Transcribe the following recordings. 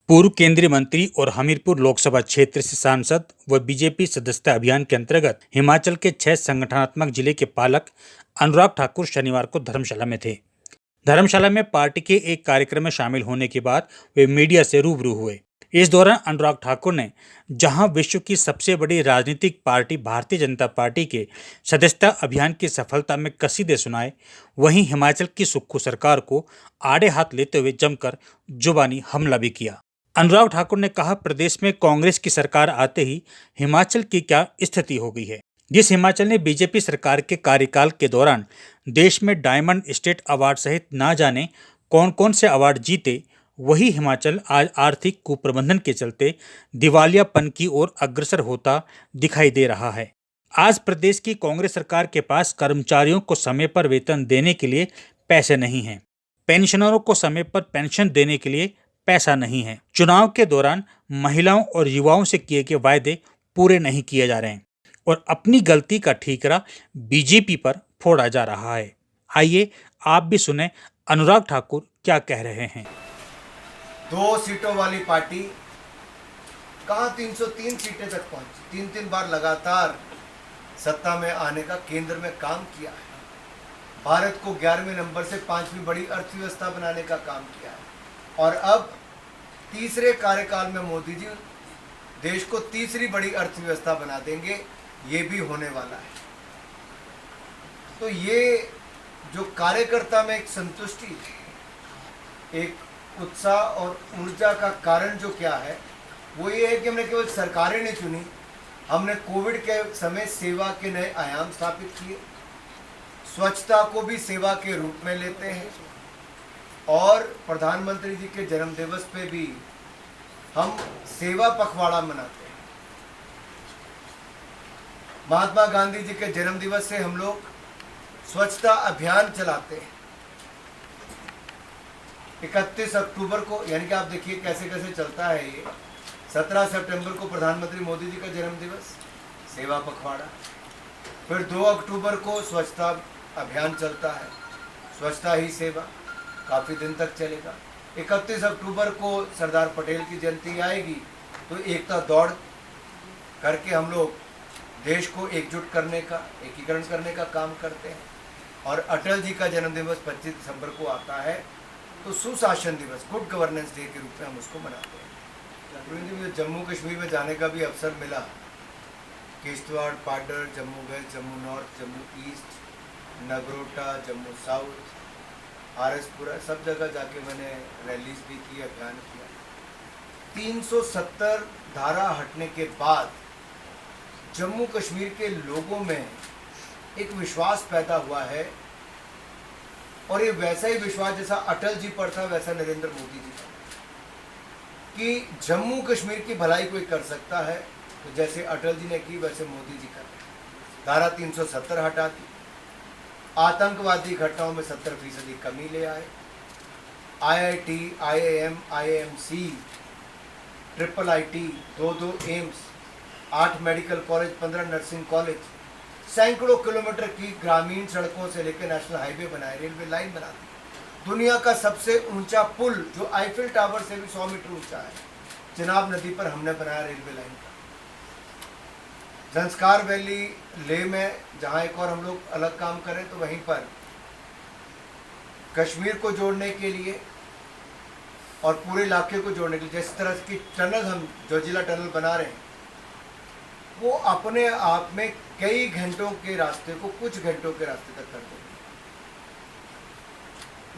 पूर्व केंद्रीय मंत्री और हमीरपुर लोकसभा क्षेत्र से सांसद व बीजेपी सदस्यता अभियान के अंतर्गत हिमाचल के 6 संगठनात्मक जिले के पालक अनुराग ठाकुर शनिवार को धर्मशाला में थे। धर्मशाला में पार्टी के एक कार्यक्रम में शामिल होने के बाद वे मीडिया से रूबरू हुए। इस दौरान अनुराग ठाकुर ने जहां विश्व की सबसे बड़ी राजनीतिक पार्टी भारतीय जनता पार्टी के सदस्यता अभियान की सफलता में कसीदे सुनाए, वहीं हिमाचल की सुक्खू सरकार को आड़े हाथ लेते हुए जमकर जुबानी हमला भी किया। अनुराग ठाकुर ने कहा, प्रदेश में कांग्रेस की सरकार आते ही हिमाचल की क्या स्थिति हो गई है। जिस हिमाचल ने बीजेपी सरकार के कार्यकाल के दौरान देश में डायमंड स्टेट अवार्ड सहित ना जाने कौन कौन से अवार्ड जीते, वही हिमाचल आज आर्थिक कुप्रबंधन के चलते दिवालियापन की ओर अग्रसर होता दिखाई दे रहा है। आज प्रदेश की कांग्रेस सरकार के पास कर्मचारियों को समय पर वेतन देने के लिए पैसे नहीं हैं, पेंशनरों को समय पर पेंशन देने के लिए पैसा नहीं है, चुनाव के दौरान महिलाओं और युवाओं से किए गए वायदे पूरे नहीं किए जा रहे हैं और अपनी गलती का ठीकरा बीजेपी पर फोड़ा जा रहा है। आइए आप भी सुने अनुराग ठाकुर क्या कह रहे हैं। 2 सीटों वाली पार्टी कहां 303 सीटें तक पहुंची। 3 बार लगातार सत्ता में आने का केंद्र में काम किया है। भारत को 11वें नंबर से 5वीं बड़ी अर्थव्यवस्था बनाने का काम किया है और अब तीसरे कार्यकाल में मोदी जी देश को तीसरी बड़ी अर्थव्यवस्था बना देंगे, ये भी होने वाला है। तो ये जो कार्यकर्ता में एक संतुष्टि, एक उत्साह और ऊर्जा का कारण जो क्या है, वो ये है कि हमने केवल सरकारें नहीं चुनी, हमने कोविड के समय सेवा के नए आयाम स्थापित किए, स्वच्छता को भी सेवा के रूप में लेते हैं और प्रधानमंत्री जी के जन्म दिवस पे भी हम सेवा पखवाड़ा मनाते हैं। महात्मा गांधी जी के जन्म दिवस से हम लोग स्वच्छता अभियान चलाते हैं। 31 अक्टूबर को, यानी कि आप देखिए कैसे कैसे चलता है ये। 17 सितंबर को प्रधानमंत्री मोदी जी का जन्म दिवस, सेवा पखवाड़ा। फिर 2 अक्टूबर को स्वच्छता अभियान चलता है, स्वच्छता ही सेवा, काफ़ी दिन तक चलेगा। 31 अक्टूबर को सरदार पटेल की जयंती आएगी तो एकता दौड़ करके हम लोग देश को एकजुट करने का, एकीकरण करने का काम करते हैं। और अटल जी का जन्म दिवस 25 दिसंबर को आता है तो सुशासन दिवस, गुड गवर्नेंस डे के रूप में हम उसको मनाते हैं। मुझे जम्मू कश्मीर में जाने का भी अवसर मिला। Kishtwar, Paddar, Jammu west, Jammu north, Jammu east, Nagrota, Jammu south, R S Pura, सब जगह जाके मैंने रैलीज भी की, अभियान किया। 370 धारा हटने के बाद जम्मू कश्मीर के लोगों में एक विश्वास पैदा हुआ है और ये वैसा ही विश्वास जैसा अटल जी पर था, वैसा नरेंद्र मोदी जी पर, कि जम्मू कश्मीर की भलाई कोई कर सकता है। तो जैसे अटल जी ने की वैसे मोदी जी कर रहे। धारा 370 हटा दी, आतंकवादी घटनाओं में 70% कमी ले आए। IIT, IIM, IIMC, IIIT, 2 AIIMS, 8 medical college, 15 nursing college, सैकड़ों किलोमीटर की ग्रामीण सड़कों से लेकर नेशनल हाईवे बनाए, रेलवे लाइन बना दी। दुनिया का सबसे ऊंचा पुल जो आईफिल टावर से भी 100 मीटर ऊंचा है, चिनाब नदी पर हमने बनाया रेलवे लाइन का। संस्कार वैली लेह में जहाँ एक और हम लोग अलग काम करें, तो वहीं पर कश्मीर को जोड़ने के लिए और पूरे इलाके को जोड़ने के लिए जिस तरह की टनल हम जोजिला टनल बना रहे हैं, वो अपने आप में कई घंटों के रास्ते को कुछ घंटों के रास्ते तक कर देंगे।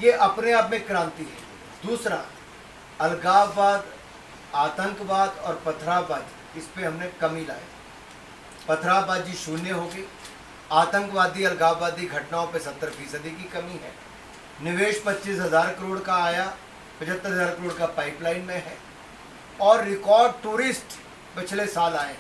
ये अपने आप में क्रांति है। दूसरा, अलगाववाद, आतंकवाद और पथराबाजी, इस पे हमने कमी लाई। पथराबाजी शून्य हो गई। आतंकवादी अलगाववादी घटनाओं पे 70% की कमी है। निवेश 25,000 करोड़ का आया, 75,000 करोड़ का पाइपलाइन में है और रिकॉर्ड टूरिस्ट पिछले साल आए।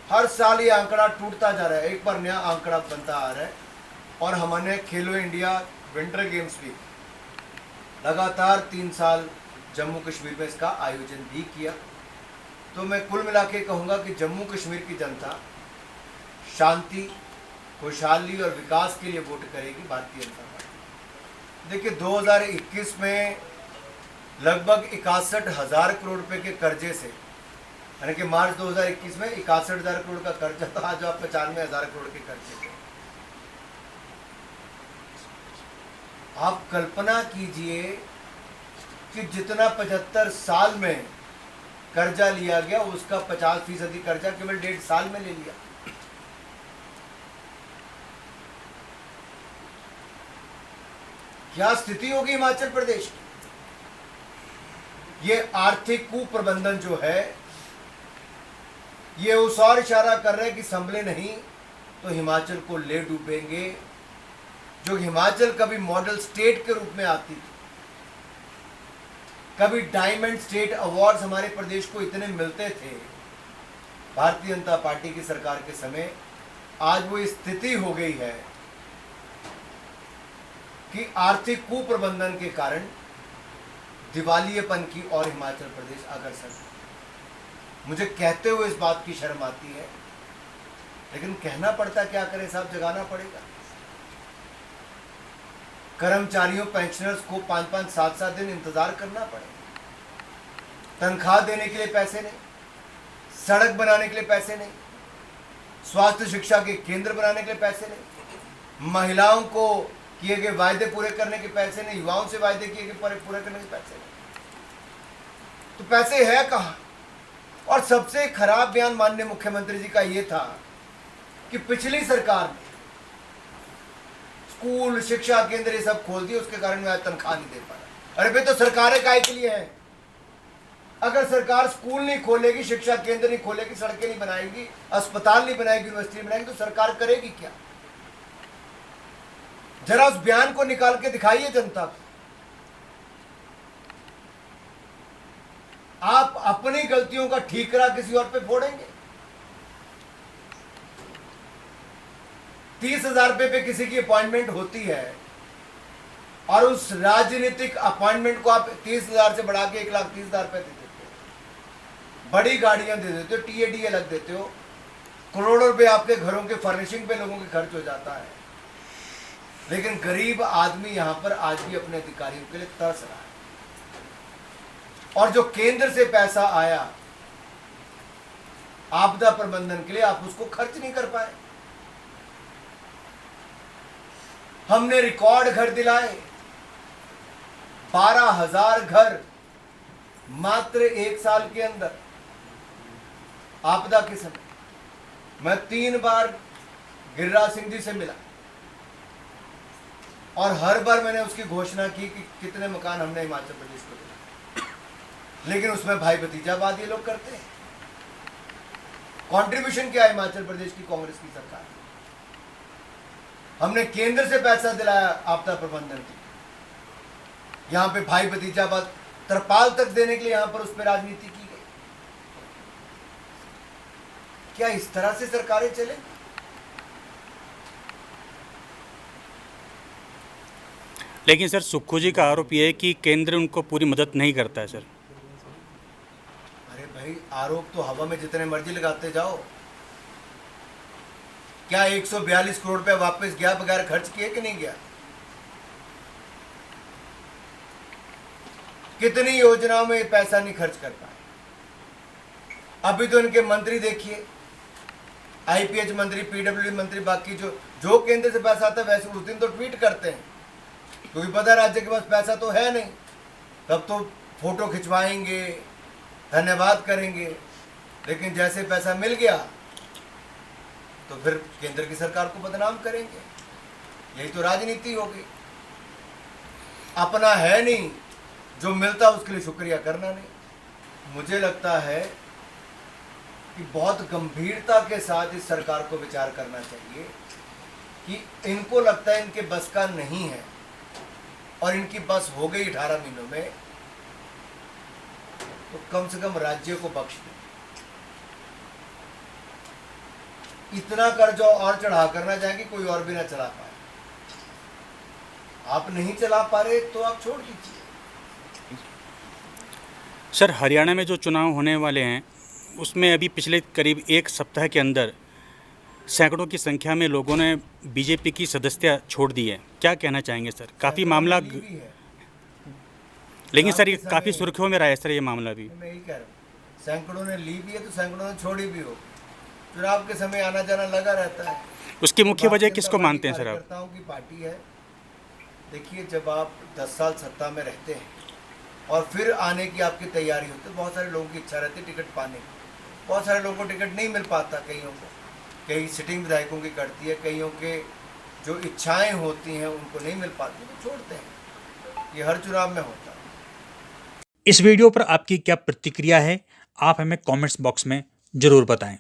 हर साल ये आंकड़ा टूटता जा रहा है, एक बार नया आंकड़ा बनता आ रहा है। और हमने खेलो इंडिया विंटर गेम्स भी लगातार 3 साल जम्मू कश्मीर में इसका आयोजन भी किया। तो मैं कुल मिला के कहूँगा कि जम्मू कश्मीर की जनता शांति, खुशहाली और विकास के लिए वोट करेगी भारतीय जनता पार्टी। देखिए 2021 में लगभग 61,000 करोड़ रुपए के कर्जे से, यानी कि मार्च 2021 में 61,000 करोड़ का कर्जा था, आज आप 95,000 करोड़ के कर्जे थे। आप कल्पना कीजिए कि जितना 75 साल में कर्जा लिया गया उसका 50% कर्जा केवल 1.5 साल में ले लिया। क्या स्थिति होगी हिमाचल प्रदेश की? ये आर्थिक कुप्रबंधन जो है ये उस और इशारा कर रहे हैं कि संभले नहीं तो हिमाचल को ले डूबेंगे। जो हिमाचल कभी मॉडल स्टेट के रूप में आती थी, कभी डायमंड स्टेट अवार्ड्स हमारे प्रदेश को इतने मिलते थे भारतीय जनता पार्टी की सरकार के समय, आज वो स्थिति हो गई है कि आर्थिक कुप्रबंधन के कारण दिवालियेपन की और हिमाचल प्रदेश अग्रसर है। मुझे कहते हुए इस बात की शर्म आती है, लेकिन कहना पड़ता, क्या करें साहब, जगाना पड़ेगा। कर्मचारियों पेंशनर्स को 5-5, 7-7 दिन इंतजार करना पड़ेगा। तनख्वाह देने के लिए पैसे नहीं, सड़क बनाने के लिए पैसे नहीं, स्वास्थ्य शिक्षा के केंद्र बनाने के लिए पैसे नहीं, महिलाओं को किए गए वायदे पूरे करने के पैसे नहीं, युवाओं से वायदे किए गए पूरे करने के पैसे नहीं। तो पैसे है कहाँ? और सबसे खराब बयान माननीय मुख्यमंत्री जी का ये था कि पिछली सरकार ने स्कूल, शिक्षा केंद्र ये सब खोल दिए, उसके कारण मैं तनख्वाह नहीं दे पा रहा। अरे भाई, तो सरकारें काहे के लिए हैं? अगर सरकार स्कूल नहीं खोलेगी, शिक्षा केंद्र नहीं खोलेगी, सड़कें नहीं बनाएगी, अस्पताल नहीं बनाएगी, यूनिवर्सिटी नहीं बनाएगी, तो सरकार करेगी क्या? जरा उस बयान को निकाल के दिखाइए जनता को। आप अपनी गलतियों का ठीकरा किसी और पे फोड़ेंगे। 30,000 रुपए पे किसी की अपॉइंटमेंट होती है और उस राजनीतिक अपॉइंटमेंट को आप 30,000 से बढ़ा के 1,30,000 रुपए दे देते हो, बड़ी गाड़ियां दे देते हो, TAD अलग देते हो, करोड़ों रुपए आपके घरों के फर्निशिंग पे लोगों के खर्च हो जाता है, लेकिन गरीब आदमी यहां पर आज भी अपने अधिकारियों के लिए तरस रहा है। और जो केंद्र से पैसा आया आपदा प्रबंधन के लिए, आप उसको खर्च नहीं कर पाए। हमने रिकॉर्ड घर दिलाए, 12,000 घर मात्र 1 साल के अंदर आपदा के समय। मैं 3 बार गिरिराज सिंह जी से मिला और हर बार मैंने उसकी घोषणा की कि कितने मकान हमने हिमाचल प्रदेश को दिया, लेकिन उसमें भाई भतीजावाद ये लोग करते हैं। कंट्रीब्यूशन क्या है हिमाचल प्रदेश की कांग्रेस की सरकार? हमने केंद्र से पैसा दिलाया आपदा प्रबंधन की, यहां पे भाई भतीजावाद तरपाल तक देने के लिए यहां पर उस पर राजनीति की गई। क्या इस तरह से सरकारें चले? लेकिन सर, सुक्खू जी का आरोप यह है कि केंद्र उनको पूरी मदद नहीं करता है सर। अरे भाई, आरोप तो हवा में जितने मर्जी लगाते जाओ। क्या 142 करोड़ रुपए वापस गया बगैर खर्च किए कि नहीं गया? कितनी योजनाओं में पैसा नहीं खर्च कर पाए। अभी तो इनके मंत्री देखिए, IPH मंत्री, PWD मंत्री, बाकी जो केंद्र से पैसा आता है वैसे उस दिन तो ट्वीट करते हैं, क्योंकि पता राज्य के पास पैसा तो है नहीं, तब तो फोटो खिंचवाएंगे, धन्यवाद करेंगे, लेकिन जैसे पैसा मिल गया तो फिर केंद्र की सरकार को बदनाम करेंगे। यही तो राजनीति होगी। अपना है नहीं, जो मिलता उसके लिए शुक्रिया करना नहीं। मुझे लगता है कि बहुत गंभीरता के साथ इस सरकार को विचार करना चाहिए कि इनको लगता है इनके बस का नहीं है और इनकी बस हो गई 18 महीनों में, तो कम से कम राज्य को बख्श दें। इतना कर्जा और चढ़ा करना चाहें कि कोई और भी ना चला पाए। आप नहीं चला पा रहे तो आप छोड़ दीजिए। सर, हरियाणा में जो चुनाव होने वाले हैं उसमें अभी पिछले करीब 1 सप्ताह के अंदर सैकड़ों की संख्या में लोगों ने बीजेपी की सदस्यता छोड़ दी है। क्या कहना चाहेंगे सर? काफ़ी मामला लेकिन चुनाव सर के ये समय काफ़ी सुर्खियों में रहा है सर ये मामला भी। मैं यही कह रहा हूँ, सैकड़ों ने ली भी है तो सैकड़ों ने छोड़ी भी हो। चुनाव के समय आना जाना लगा रहता है। उसकी ये मुख्य वजह भारतीय किसको जनता पार्टी मानते हैं सर आप? कार्यकर्ताओं की पार्टी है। देखिए, जब आप 10 साल सत्ता में रहते हैं और फिर आने की आपकी तैयारी होती है, बहुत सारे लोगों की इच्छा रहती है टिकट पाने की। बहुत सारे लोगों को टिकट नहीं मिल पाता, कईयों को, कई सिटिंग विधायकों की कटती है, कईयों के जो इच्छाएं होती हैं उनको नहीं मिल पाती तो छोड़ते हैं। ये हर चुनाव में होता है। इस वीडियो पर आपकी क्या प्रतिक्रिया है, आप हमें कमेंट्स बॉक्स में जरूर बताएं।